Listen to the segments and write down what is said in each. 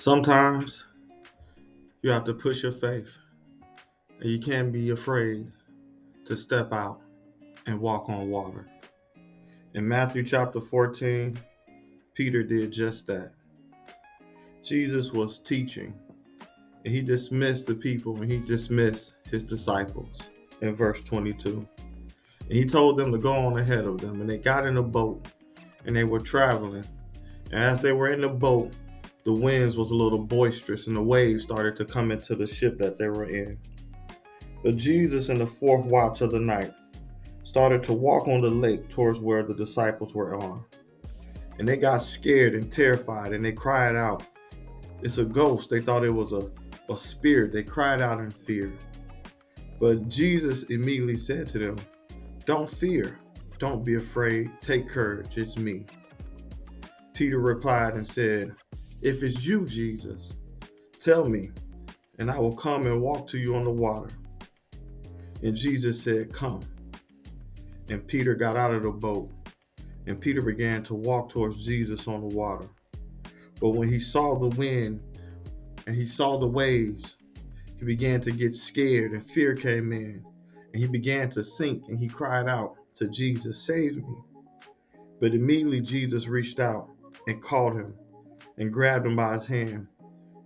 Sometimes you have to push your faith, and you can't be afraid to step out and walk on water. In Matthew chapter 14, Peter did just that. Jesus was teaching, and he dismissed the people and he dismissed his disciples in verse 22. And he told them to go on ahead of them, and they got in a boat and they were traveling. And as they were in the boat, the winds was a little boisterous and the waves started to come into the ship that they were in. But Jesus, in the fourth watch of the night, started to walk on the lake towards where the disciples were on. And they got scared and terrified and they cried out, "It's a ghost." They thought it was a spirit. They cried out in fear. But Jesus immediately said to them, "Don't fear. Don't be afraid. Take courage. It's me." Peter replied and said, "If it's you, Jesus, tell me, and I will come and walk to you on the water." And Jesus said, "Come." And Peter got out of the boat, and Peter began to walk towards Jesus on the water. But when he saw the wind and he saw the waves, he began to get scared, and fear came in, and he began to sink, and he cried out to Jesus, "Save me." But immediately Jesus reached out and caught him and grabbed him by his hand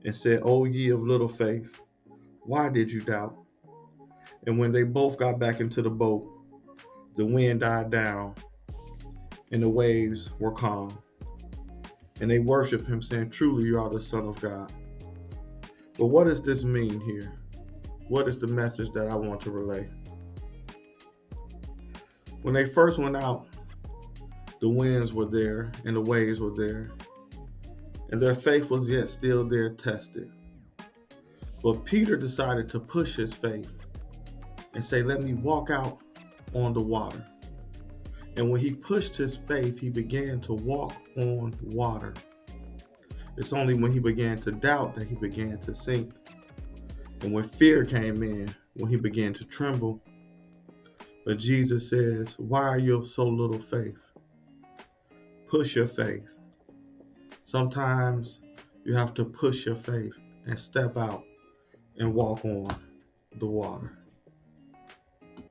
and said, "O ye of little faith, why did you doubt?" And when they both got back into the boat, the wind died down and the waves were calm. And they worshiped him, saying, "Truly you are the Son of God." But what does this mean here? What is the message that I want to relay? When they first went out, the winds were there and the waves were there, and their faith was yet still there tested. But Peter decided to push his faith and say, "Let me walk out on the water." And when he pushed his faith, he began to walk on water. It's only when he began to doubt that he began to sink. And when fear came in, when he began to tremble. But Jesus says, "Why are you of so little faith?" Push your faith. Sometimes you have to push your faith and step out and walk on the water.